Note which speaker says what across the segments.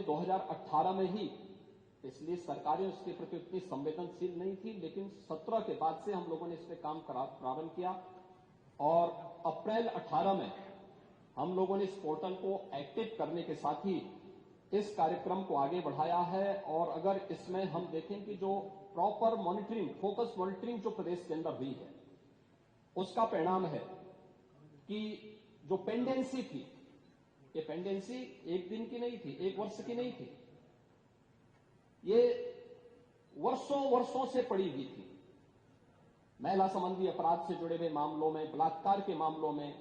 Speaker 1: 2018 में ही, इसलिए सरकारें उसके प्रति उतनी संवेदनशील नहीं थी, लेकिन 17 के बाद से हम लोगों ने इस पे काम प्रारंभ किया और अप्रैल 18 में हम लोगों ने इस पोर्टल को एक्टिव करने के साथ ही इस कार्यक्रम को आगे बढ़ाया है। और अगर इसमें हम देखें कि जो प्रॉपर मॉनिटरिंग, फोकस मॉनिटरिंग जो प्रदेश के अंदर हुई है, उसका परिणाम है कि जो पेंडेंसी थी, ये पेंडेंसी एक दिन की नहीं थी, एक वर्ष की नहीं थी, ये वर्षों वर्षों से पड़ी हुई थी। महिला संबंधी अपराध से जुड़े हुए मामलों में, बलात्कार के मामलों में,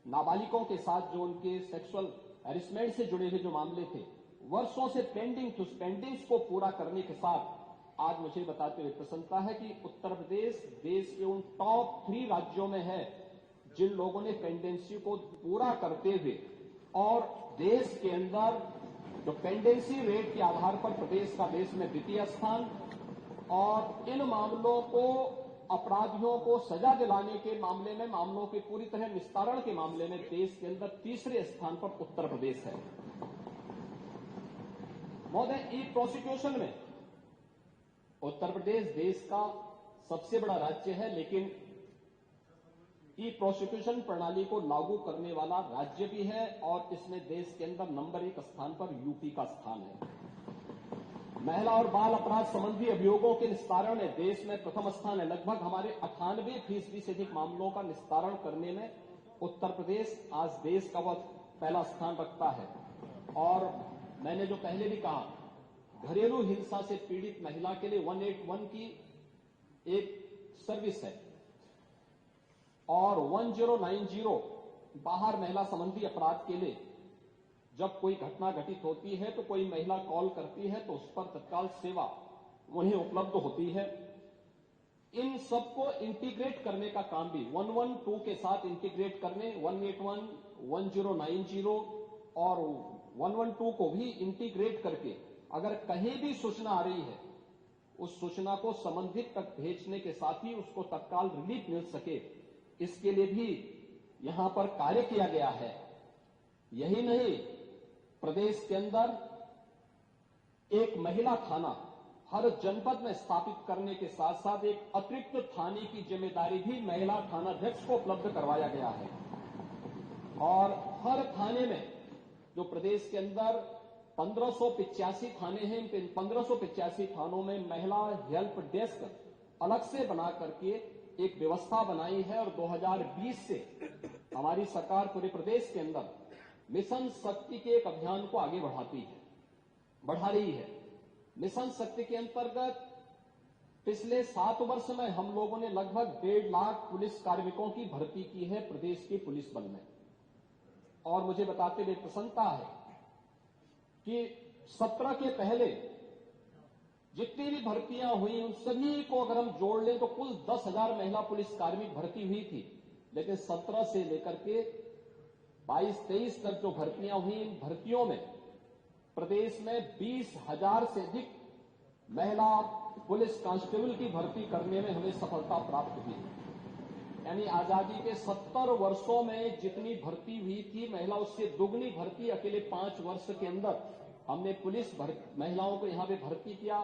Speaker 1: नाबालिगों के साथ जो उनके सेक्सुअल हैरेसमेंट से जुड़े हुए जो मामले थे, वर्षों से पेंडिंग थी। उस पेंडिंग्स को पूरा करने के साथ आज मुझे बताते हुए प्रसन्नता है कि उत्तर प्रदेश देश के उन टॉप 3 राज्यों में है जिन लोगों ने पेंडेंसी को पूरा करते हुए, और देश के अंदर जो पेंडेंसी रेट के आधार पर प्रदेश का देश में द्वितीय स्थान, और इन मामलों को, अपराधियों को सजा दिलाने के मामले में, मामलों के पूरी तरह निस्तारण के मामले में देश के अंदर तीसरे स्थान पर उत्तर प्रदेश है। महोदय, ई प्रोसिक्यूशन में उत्तर प्रदेश देश का सबसे बड़ा राज्य है, लेकिन ई प्रोसिक्यूशन प्रणाली को लागू करने वाला राज्य भी है, और इसमें देश के अंदर नंबर 1 स्थान पर यूपी का स्थान है। महिला और बाल अपराध संबंधी अभियोगों के निस्तारण में देश में प्रथम स्थान है। लगभग हमारे 98% से अधिक मामलों का निस्तारण करने में उत्तर प्रदेश आज देश का वह पहला स्थान रखता है। और मैंने जो पहले भी कहा, घरेलू हिंसा से पीड़ित महिला के लिए 181 की एक सर्विस है, और 1090 बाहर महिला संबंधी अपराध के लिए जब कोई घटना घटित होती है तो कोई महिला कॉल करती है तो उस पर तत्काल सेवा उन्हें उपलब्ध होती है। इन सबको इंटीग्रेट करने का काम भी 112 के साथ इंटीग्रेट करने, 181, 1090 और 112 को भी इंटीग्रेट करके अगर कहीं भी सूचना आ रही है, उस सूचना को संबंधित तक भेजने के साथ ही उसको तत्काल रिलीफ मिल सके, इसके लिए भी यहां पर कार्य किया गया है। यही नहीं, प्रदेश के अंदर एक महिला थाना हर जनपद में स्थापित करने के साथ साथ एक अतिरिक्त थाने की जिम्मेदारी भी महिला थानाध्यक्ष को उपलब्ध करवाया गया है। और हर थाने में, जो प्रदेश के अंदर 1585 थाने हैं, इन 1585 थानों में महिला हेल्प डेस्क अलग से बना करके एक व्यवस्था बनाई है। और 2020 से हमारी सरकार पूरे प्रदेश के अंदर मिशन शक्ति के एक अभियान को आगे बढ़ा रही है। मिशन शक्ति के अंतर्गत पिछले 7 वर्ष में हम लोगों ने लगभग 1.5 लाख पुलिस कार्मिकों की भर्ती की है प्रदेश के पुलिस बल में। और मुझे बताते हुए प्रसन्नता है कि 17 के पहले जितनी भी भर्तियां हुई उन सभी को अगर हम जोड़ लें तो कुल 10,000 महिला पुलिस कार्मिक भर्ती हुई थी। लेकिन 17 से लेकर के 22-23 तक जो भर्तियां हुई, इन भर्तियों में प्रदेश में 20,000 से अधिक महिला पुलिस कांस्टेबल की भर्ती करने में हमें सफलता प्राप्त हुई। यानी आजादी के 70 वर्षों में जितनी भर्ती हुई थी महिला, उससे दुगनी भर्ती अकेले 5 वर्ष के अंदर हमने पुलिस महिलाओं को यहां पे भर्ती किया।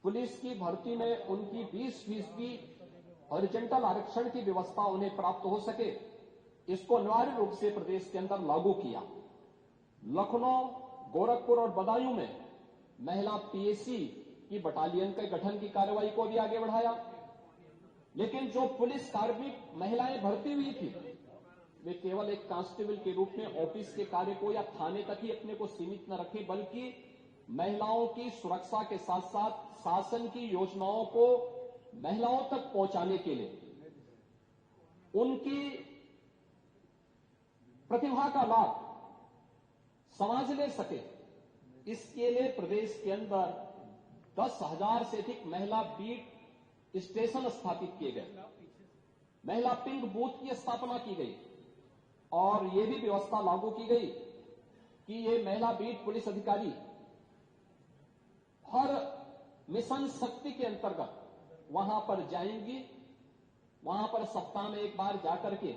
Speaker 1: पुलिस की भर्ती में उनकी 20% हॉरिजॉन्टल आरक्षण की व्यवस्था उन्हें प्राप्त हो सके, इसको अनिवार्य रूप से प्रदेश के अंदर लागू किया। लखनऊ, गोरखपुर और बदायूं में महिला पीएसी की बटालियन के गठन की कार्रवाई को भी आगे बढ़ाया। लेकिन जो पुलिस कार्मिक महिलाएं भर्ती हुई थी, वे केवल एक कांस्टेबल के रूप में ऑफिस के कार्य को या थाने तक ही अपने को सीमित न रखें, बल्कि महिलाओं की सुरक्षा के साथ साथ शासन की योजनाओं को महिलाओं तक पहुंचाने के लिए उनकी प्रतिभा का लाभ समाज ले सके, इसके लिए प्रदेश के अंदर 10,000 से अधिक महिला बीट स्टेशन स्थापित किए गए, महिला पिंक बूथ की स्थापना की गई, और यह भी व्यवस्था लागू की गई कि ये महिला बीट पुलिस अधिकारी हर मिशन शक्ति के अंतर्गत वहां पर जाएंगी, वहां पर सप्ताह में एक बार जाकर के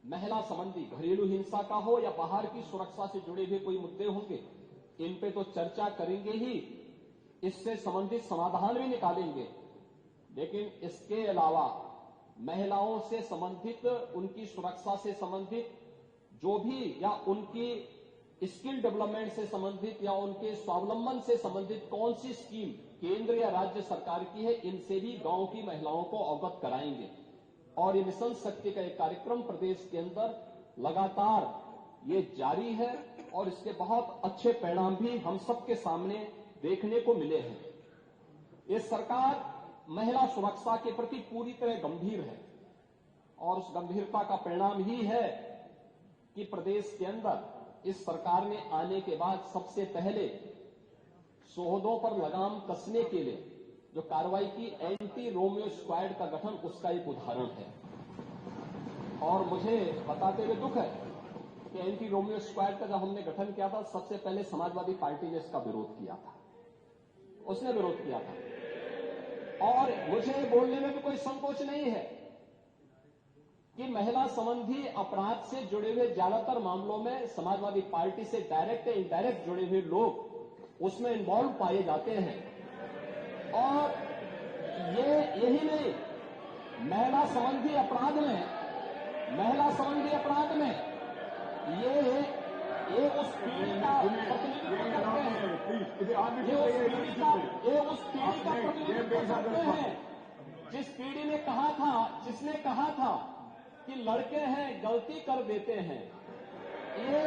Speaker 1: महिला संबंधी घरेलू हिंसा का हो या बाहर की सुरक्षा से जुड़े हुए कोई मुद्दे होंगे, इन पे तो चर्चा करेंगे ही, इससे संबंधित समाधान भी निकालेंगे, लेकिन इसके अलावा महिलाओं से संबंधित, उनकी सुरक्षा से संबंधित जो भी, या उनकी स्किल डेवलपमेंट से संबंधित या उनके स्वावलंबन से संबंधित कौन सी स्कीम केंद्र या राज्य सरकार की है, इनसे भी गांव की महिलाओं को अवगत कराएंगे। और ये मिशन शक्ति का एक कार्यक्रम प्रदेश के अंदर लगातार ये जारी है और इसके बहुत अच्छे परिणाम भी हम सबके सामने देखने को मिले हैं। ये सरकार महिला सुरक्षा के प्रति पूरी तरह गंभीर है और उस गंभीरता का परिणाम ही है कि प्रदेश के अंदर इस सरकार ने आने के बाद सबसे पहले सोहदों पर लगाम कसने के लिए जो कार्रवाई की, एंटी रोमियो स्क्वाड का गठन, उसका एक उदाहरण है। और मुझे बताते हुए दुख है कि एंटी रोमियो स्क्वाड का जब हमने गठन किया था, सबसे पहले समाजवादी पार्टी ने इसका विरोध किया था, उसने विरोध किया था। और मुझे बोलने में भी कोई संकोच नहीं है कि महिला संबंधी अपराध से जुड़े हुए ज्यादातर मामलों में समाजवादी पार्टी से डायरेक्ट या इनडायरेक्ट जुड़े हुए लोग उसमें इन्वॉल्व पाए जाते हैं। और यही नहीं, महिला संबंधी अपराध में ये उस पीढ़ी का प्रतिनिधित्व करते हैं, ये उस पीढ़ी का प्रतिनिधित्व करते हैं जिस पीढ़ी ने कहा था, जिसने कहा था कि लड़के हैं गलती कर देते हैं। ये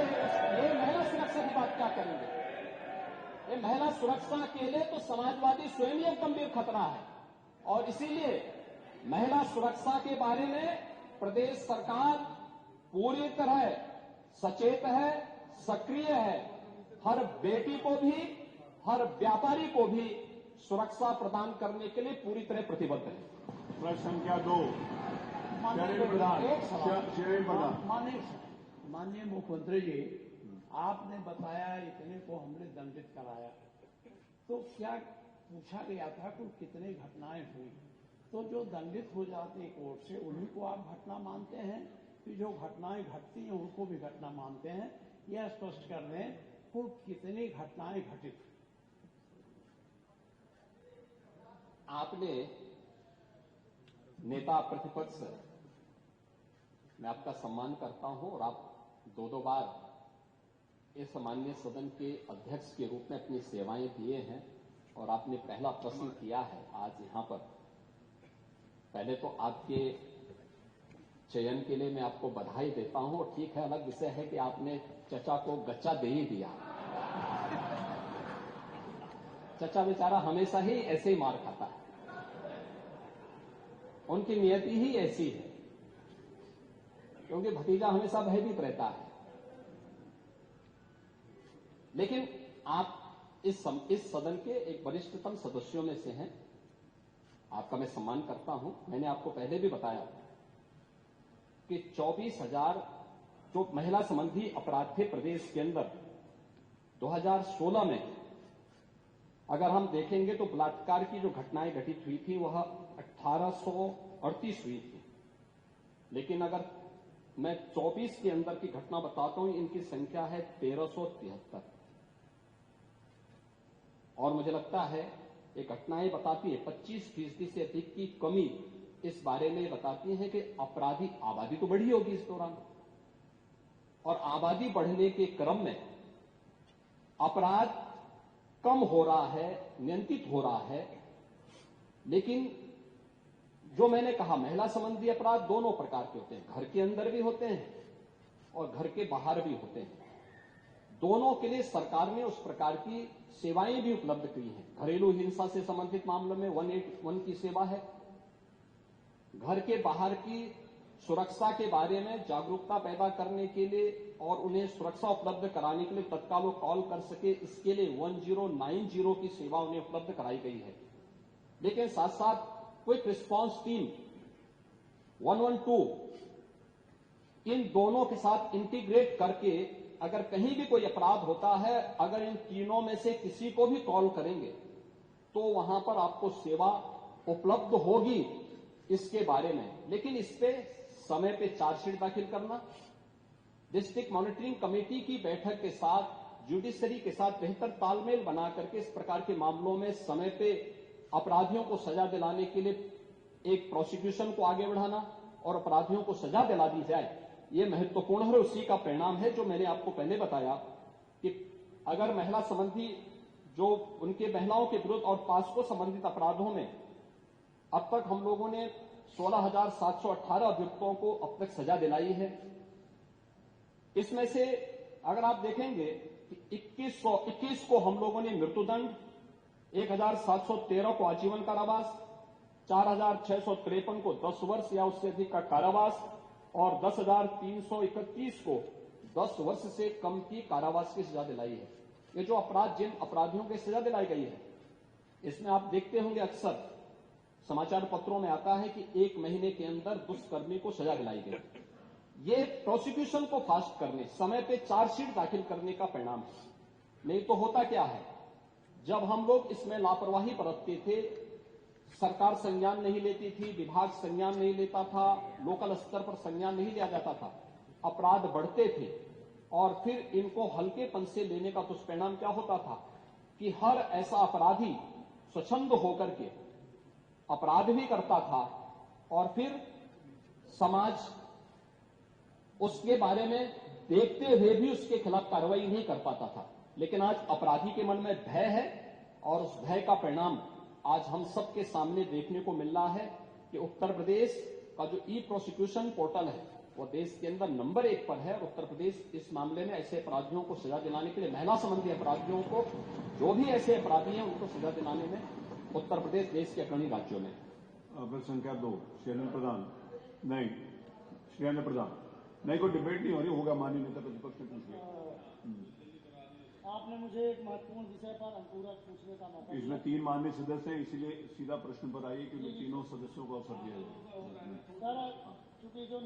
Speaker 1: महिला सुरक्षा की बात क्या करेंगे? ये महिला सुरक्षा के लिए तो समाजवादी स्वयं एक गंभीर खतरा है। और इसीलिए महिला सुरक्षा के बारे में प्रदेश सरकार पूरी तरह सचेत है, सक्रिय है। हर बेटी को भी, हर व्यापारी को भी सुरक्षा प्रदान करने के लिए पूरी तरह प्रतिबद्ध है।
Speaker 2: प्रश्न संख्या 2,
Speaker 3: माननीय मुख्यमंत्री जी, आपने बताया इतने को हमने दंडित कराया, तो क्या पूछा गया था कि कितने घटनाएं हुई? तो जो दंडित हो जाते हैं कोर्ट से, उन्हीं को आप घटना मानते हैं कि जो घटनाएं घटती हैं उनको भी घटना मानते हैं? यह स्पष्ट कर दें कुल कितनी घटनाएं घटित?
Speaker 1: आपने नेता प्रतिपक्ष, मैं आपका सम्मान करता हूं और आप दो बार इस माननीय सदन के अध्यक्ष के रूप में अपनी सेवाएं दिए हैं और आपने पहला प्रश्न किया है आज यहां पर। पहले तो आपके चयन के लिए मैं आपको बधाई देता हूं। और ठीक है, अलग विषय है कि आपने चचा को गच्चा दे ही दिया। चचा बेचारा हमेशा ही ऐसे ही मार खाता है, उनकी नियति ही ऐसी है, क्योंकि भतीजा हमेशा भयभीत रहता है। लेकिन आप इस सदन के एक वरिष्ठतम सदस्यों में से हैं, आपका मैं सम्मान करता हूं। मैंने आपको पहले भी बताया कि 24,000 जो महिला संबंधी अपराध थे प्रदेश के अंदर 2016 में, अगर हम देखेंगे तो बलात्कार की जो घटनाएं घटित हुई थी वह 1838 हुई थी। लेकिन अगर मैं 24 के अंदर की घटना बताता हूं, इनकी संख्या है 1373। और मुझे लगता है ये घटनाएं बताती है 25% से अधिक की कमी इस बारे में बताती है कि अपराधी आबादी तो बढ़ी होगी इस दौरान, और आबादी बढ़ने के क्रम में अपराध कम हो रहा है, नियंत्रित हो रहा है। लेकिन जो मैंने कहा, महिला संबंधी अपराध दोनों प्रकार के होते हैं, घर के अंदर भी होते हैं और घर के बाहर भी होते हैं। दोनों के लिए सरकार ने उस प्रकार की सेवाएं भी उपलब्ध की हैं। घरेलू हिंसा से संबंधित मामलों में 181 की सेवा है। घर के बाहर की सुरक्षा के बारे में जागरूकता पैदा करने के लिए और उन्हें सुरक्षा उपलब्ध कराने के लिए तत्काल वो कॉल कर सके, इसके लिए 1090 की सेवा उन्हें उपलब्ध कराई गई है। लेकिन साथ साथ क्विक रिस्पांस टीम 112, इन दोनों के साथ इंटीग्रेट करके अगर कहीं भी कोई अपराध होता है, अगर इन तीनों में से किसी को भी कॉल करेंगे तो वहां पर आपको सेवा उपलब्ध होगी इसके बारे में। लेकिन इस पे समय पे चार्जशीट दाखिल करना, डिस्ट्रिक्ट मॉनिटरिंग कमेटी की बैठक के साथ जुडिशरी के साथ बेहतर तालमेल बना करके इस प्रकार के मामलों में समय पे अपराधियों को सजा दिलाने के लिए एक प्रोसिक्यूशन को आगे बढ़ाना और अपराधियों को सजा दिला दी जाए, ये महत्वपूर्ण है। उसी का परिणाम है जो मैंने आपको पहले बताया कि अगर महिला संबंधी जो उनके महिलाओं के विरुद्ध और पास्को संबंधित अपराधों में अब तक हम लोगों ने 16,718 अभियुक्तों को अब तक सजा दिलाई है। इसमें से अगर आप देखेंगे कि 21 को हम लोगों ने मृत्युदंड, 1,713 को आजीवन कारावास, 4,653 को 10 वर्ष या उससे अधिक का कारावास और 10,331 को 10 वर्ष से कम की कारावास की सजा दिलाई है। ये जो जिन अपराधियों की सजा दिलाई गई है, इसमें आप देखते होंगे अक्सर समाचार पत्रों में आता है कि 1 महीने के अंदर दुष्कर्मी को सजा दिलाई गई। ये प्रोसिक्यूशन को फास्ट करने, समय पे चार्जशीट दाखिल करने का परिणाम है। नहीं तो होता क्या है, जब हम लोग इसमें लापरवाही बरतते थे, सरकार संज्ञान नहीं लेती थी, विभाग संज्ञान नहीं लेता था, लोकल स्तर पर संज्ञान नहीं लिया जाता था, अपराध बढ़ते थे और फिर इनको हल्केपन से लेने का दुष्परिणाम क्या होता था कि हर ऐसा अपराधी स्वच्छंद होकर के अपराध भी करता था और फिर समाज उसके बारे में देखते हुए भी उसके खिलाफ कार्रवाई नहीं कर पाता था। लेकिन आज अपराधी के मन में भय है और उस भय का परिणाम आज हम सबके सामने देखने को मिल रहा है कि उत्तर प्रदेश का जो ई प्रोसिक्यूशन पोर्टल है वो देश के अंदर नंबर 1 पर है और उत्तर प्रदेश इस मामले में ऐसे अपराधियों को सजा दिलाने के लिए, महिला संबंधी अपराधियों को, जो भी ऐसे अपराधी हैं उनको सजा दिलाने में उत्तर प्रदेश देश के अग्रणी राज्यों में।
Speaker 2: बिल संख्या 2 शैलेंद्र प्रधान। नहीं, शैलेंद्र प्रधान नहीं, कोई डिबेट नहीं हो रही, होगा माननीय नेता प्रतिपक्ष ने पूछ लिया।
Speaker 4: आपने मुझे एक महत्वपूर्ण विषय पर अनुपूरक पूछने का मौका दिया।
Speaker 2: इसमें 3 माननीय सदस्य हैं, इसीलिए सीधा प्रश्न पर आइए क्योंकि तीनों सदस्यों को अवसर दिया जाए।
Speaker 4: सर, चूंकि जो